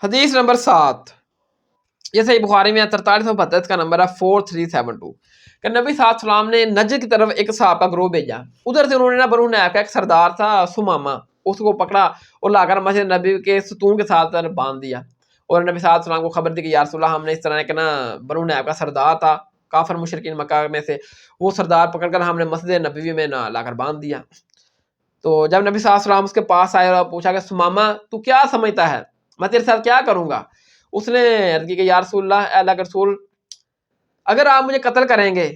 حدیث نمبر 7، یہ صحیح بخاری میں 4372 کا نمبر ہے 4372 کہ نبی صلی اللہ علیہ وسلم نے نجد کی طرف ایک صحابہ کا گروہ بھیجا. ادھر سے انہوں نے بنو نیف کا ایک سردار تھا سمامہ، اس کو پکڑا اور لا کر مسجد نبی کے ستون کے ساتھ باندھ دیا. اور نبی صلی اللہ علیہ وسلم کو خبر دی کہ یا رسول اللہ ہم نے اس طرح ایک نا بنو نیف کا سردار تھا کافر مشرکین مکہ میں سے، وہ سردار پکڑ کر ہم نے مسجد نبوی میں نہ لا کر باندھ دیا. تو جب نبی صلی اللہ علیہ وسلم اس کے پاس آئے اور پوچھا کہ سمامہ تو کیا سمجھتا ہے، میں تیرے ساتھ کیا کروں گا؟ اس نے عرض کی کہ یا رسول اللہ، اے اللہ کے رسول، اگر آپ مجھے قتل کریں گے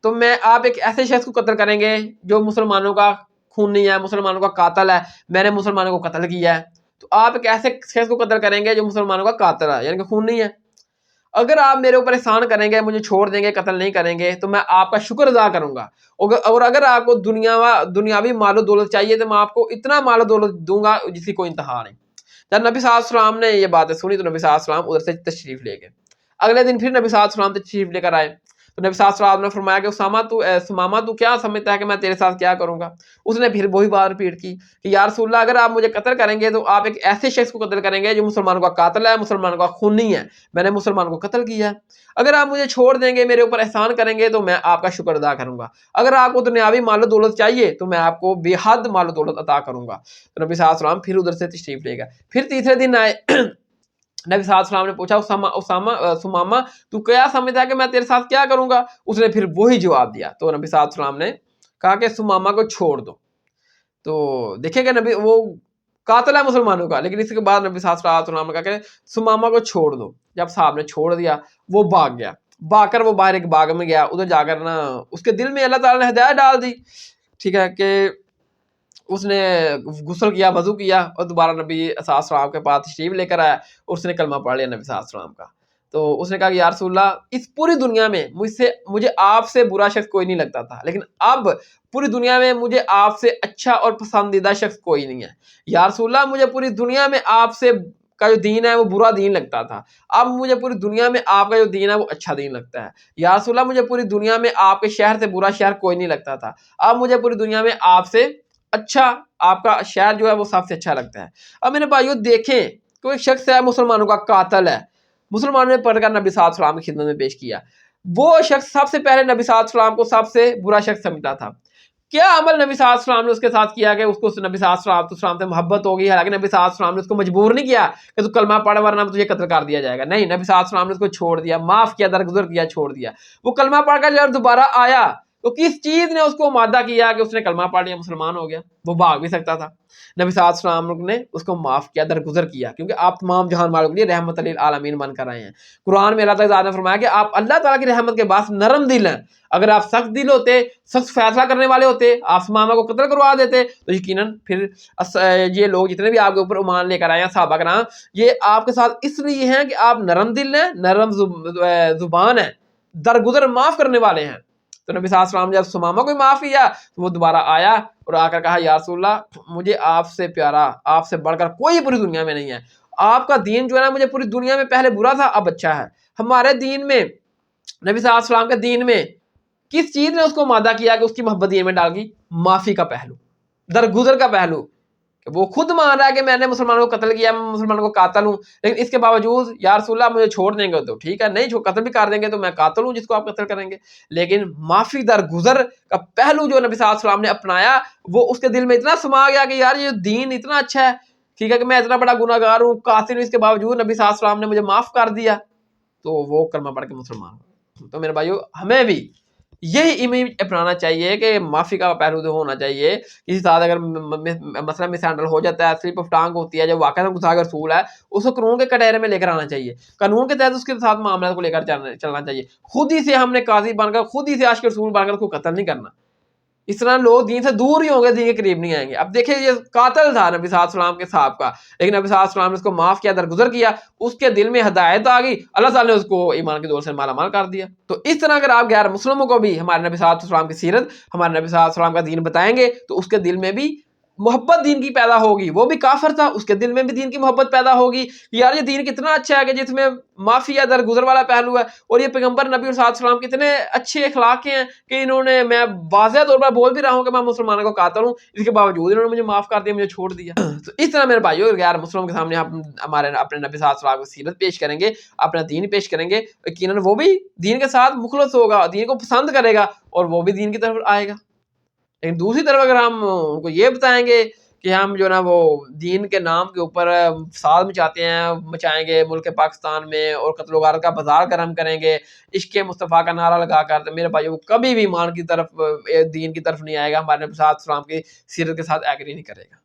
تو آپ ایک ایسے شخص کو قتل کریں گے جو مسلمانوں کا خونی ہے، مسلمانوں کا قاتل ہے، میں نے مسلمانوں کو قتل کیا ہے. تو آپ ایک ایسے شخص کو قتل کریں گے جو مسلمانوں کا قاتل ہے یعنی کہ خونی ہے. اگر آپ میرے اوپر احسان کریں گے، مجھے چھوڑ دیں گے، قتل نہیں کریں گے، تو میں آپ کا شکر ادا کروں گا. اور اگر آپ کو دنیاوی مال و دولت چاہیے تو میں آپ کو اتنا مال و دولت دوں گا جس کی کوئی انتہا نہیں. جب نبی صلی اللہ علیہ وسلم نے یہ باتیں سنی تو نبی صلی اللہ علیہ وسلم ادھر سے تشریف لے گئے. اگلے دن پھر نبی صلی اللہ علیہ وسلم تشریف لے کر آئے تو نبی صلی اللہ علیہ وسلم نے فرمایا کہ سمامہ تو کیا سمجھتا ہے کہ میں تیرے ساتھ کیا کروں گا؟ اس نے پھر وہی بات ریپیٹ کی کہ یا رسول اللہ، اگر آپ مجھے قتل کریں گے تو آپ ایک ایسے شخص کو قتل کریں گے جو مسلمانوں کا قاتل ہے، مسلمانوں کا خونی ہے، میں نے مسلمانوں کو قتل کیا ہے. اگر آپ مجھے چھوڑ دیں گے، میرے اوپر احسان کریں گے تو میں آپ کا شکر ادا کروں گا. اگر آپ کو دنیاوی مال و دولت چاہیے تو میں آپ کو بے حد مال و دولت عطا کروں گا. تو نبی صلی اللہ علیہ وسلم پھر ادھر سے تشریف لے گئے. پھر تیسرے دن آئے نبی صلی اللہ علیہ وسلم نے پوچھا سمامہ تو کیا سمجھتا ہے کہ میں تیرے ساتھ کیا کروں گا؟ اس نے پھر وہی جواب دیا. تو نبی صلی اللہ علیہ وسلم نے کہا کہ سمامہ کو چھوڑ دو. تو دیکھیں کہ نبی وہ قاتل ہے مسلمانوں کا، لیکن اس کے بعد نبی صلی اللہ علیہ وسلم نے کہا کہ سمامہ کو چھوڑ دو. جب صاحب نے چھوڑ دیا وہ بھاگ گیا، بھاگ کر وہ باہر ایک باغ میں گیا. ادھر جا کر نا اس کے دل میں اللہ تعالیٰ نے ہدایت ڈال دی، ٹھیک ہے، کہ اس نے غسل کیا، وضو کیا اور دوبارہ نبی صلی اللہ علیہ وسلم کے پاس تشریف لے کر آیا اور اس نے کلمہ پڑھ لیا نبی صلی اللہ علیہ وسلم کا. تو اس نے کہا کہ یا رسول اللہ، اس پوری دنیا میں مجھے آپ سے برا شخص کوئی نہیں لگتا تھا، لیکن اب پوری دنیا میں مجھے آپ سے اچھا اور پسندیدہ شخص کوئی نہیں ہے. یا رسول اللہ، مجھے پوری دنیا میں آپ سے کا جو دین ہے وہ برا دین لگتا تھا، اب مجھے پوری دنیا میں آپ کا جو دین ہے وہ اچھا دین لگتا ہے. یا رسول اللہ، مجھے پوری دنیا میں آپ کے شہر سے برا شہر کوئی نہیں لگتا تھا، اب مجھے پوری دنیا میں آپ سے اچھا آپ کا شہر جو ہے وہ سب سے اچھا لگتا ہے. اب میرے بھائیو دیکھیں کوئی شخص ہے مسلمانوں کا قاتل ہے، مسلمانوں نے پڑھ کر نبی صلی اللہ علیہ وسلم کی خدمت میں پیش کیا. وہ شخص سب سے پہلے نبی صلی اللہ علیہ وسلم کو سب سے برا شخص سمجھتا تھا. کیا عمل نبی صلی اللہ علیہ وسلم نے اس کے ساتھ کیا کہ اس کو نبی صلی اللہ علیہ وسلم سے محبت ہوگی؟ حالانکہ نبی صلی اللہ علیہ وسلم نے اس کو مجبور نہیں کیا کہ تو کلمہ پڑھ ورنہ تجھے قتل کر دیا جائے گا. نہیں، نبی صلی اللہ علیہ وسلم نے اس کو چھوڑ دیا، معاف کیا، درگزر کیا، چھوڑ دیا. وہ کلمہ پڑھ کر جب دوبارہ آیا تو کس چیز نے اس کو مادہ کیا کہ اس نے کلمہ پڑھ لیا، مسلمان ہو گیا؟ وہ بھاگ بھی سکتا تھا. نبی صلی اللہ علیہ وسلم نے اس کو معاف کیا، درگزر کیا، کیونکہ آپ تمام جہان والوں کے لیے رحمت للعالمین بن کر آئے ہیں. قرآن میں اللہ تعالیٰ نے فرمایا کہ آپ اللہ تعالیٰ کی رحمت کے باعث نرم دل ہیں. اگر آپ سخت دل ہوتے، سخت فیصلہ کرنے والے ہوتے، آپ سمامہ کو قتل کروا دیتے تو یقیناً پھر یہ لوگ جتنے بھی آپ کے اوپر ایمان لے کر آئے ہیں صحابہ کرام، یہ آپ کے ساتھ اس لیے ہیں کہ آپ نرم دل ہیں، نرم زبان ہیں، درگزر معاف کرنے والے ہیں. تو نبی صلی اللہ علیہ وسلم جب سمامہ کو معاف کیا تو وہ دوبارہ آیا اور آ کر کہا یا رسول اللہ، مجھے آپ سے پیارا، آپ سے بڑھ کر کوئی پوری دنیا میں نہیں ہے. آپ کا دین جو ہے نا مجھے پوری دنیا میں پہلے برا تھا، اب اچھا ہے. ہمارے دین میں، نبی صلی اللہ علیہ وسلم کے دین میں کس چیز نے اس کو مادہ کیا کہ اس کی محبت دین میں ڈال گئی؟ معافی کا پہلو، درگزر کا پہلو. کہ وہ خود مان رہا ہے کہ میں نے مسلمانوں کو قتل کیا، میں مسلمانوں کو قاتل ہوں، لیکن اس کے باوجود یا رسول اللہ مجھے چھوڑ دیں گے تو ٹھیک ہے، نہیں قتل بھی کر دیں گے تو میں قاتل ہوں جس کو آپ قتل کریں گے. لیکن معافی درگزر کا پہلو جو نبی صلی اللہ علیہ وسلم نے اپنایا وہ اس کے دل میں اتنا سما گیا کہ یار یہ دین اتنا اچھا ہے، ٹھیک ہے، کہ میں اتنا بڑا گناہ گار ہوں، قاتل ہوں، اس کے باوجود نبی صلی اللہ علیہ وسلم نے مجھے معاف کر دیا، تو وہ کلمہ پڑھ کے مسلمان ہو. تو میرے بھائیو ہمیں بھی یہی امیج اپنانا چاہیے کہ معافی کا پہلو تو ہونا چاہیے. کسی ساتھ اگر مسئلہ مس ہینڈل ہو جاتا ہے، سلپ آف ٹانگ ہوتی ہے، جو واقعہ گستاخ رسول ہے، اس کو قانون کے کٹہرے میں لے کر آنا چاہیے، قانون کے تحت اس کے ساتھ معاملات کو لے کر چلنا چاہیے. خود ہی سے ہم نے قاضی بن کر، خود ہی سے عاشق رسول بن کر اس کو قتل نہیں کرنا. اس طرح لوگ دین سے دور ہی ہوں گے، دین کے قریب نہیں آئیں گے. اب دیکھیں یہ قاتل تھا نبی صلی اللہ علیہ وسلم کے صاحب کا، لیکن نبی صلی اللہ علیہ وسلم نے اس کو معاف کیا، درگزر کیا، اس کے دل میں ہدایت آ گئی، اللہ تعالیٰ نے اس کو ایمان کی دولت سے مالا مال کر دیا. تو اس طرح اگر آپ غیر مسلموں کو بھی ہمارے نبی صلی اللہ علیہ وسلم کی سیرت، ہمارے نبی صلی اللہ علیہ وسلم کا دین بتائیں گے تو اس کے دل میں بھی محبت دین کی پیدا ہوگی. وہ بھی کافر تھا, اس کے دل میں بھی دین کی محبت پیدا ہوگی کہ یار یہ دین کتنا اچھا ہے کہ جس میں معافی یا درگزر والا پہلو ہے, اور یہ پیغمبر نبی صلی اللہ علیہ وسلم کتنے اچھے اخلاق کے ہیں کہ انہوں نے, میں واضح طور پر بول بھی رہا ہوں کہ میں مسلمانوں کو قاتل ہوں, اس کے باوجود انہوں نے مجھے معاف کر دیا, مجھے چھوڑ دیا. تو اس طرح میرے بھائیو غیر مسلم کے سامنے آپ ہمارے اپنے نبی صلی اللہ علیہ وسلم کی سیرت پیش کریں گے, اپنا دین پیش کریں گے, یقیناً وہ بھی دین کے ساتھ مخلص ہوگا, دین کو پسند کرے گا, اور وہ بھی دین کی طرف آئے گا. لیکن دوسری طرف اگر ہم ان کو یہ بتائیں گے کہ ہم جو نا وہ دین کے نام کے اوپر فساد مچائیں گے ملک پاکستان میں, اور قتل و غارت کا بازار گرم کریں گے عشق مصطفیٰ کا نعرہ لگا کر, تو میرے بھائی وہ کبھی بھی ایمان کی طرف, دین کی طرف نہیں آئے گا, ہمارے نبی صلی اللہ علیہ وسلم کی سیرت کے ساتھ ایگری نہیں کرے گا.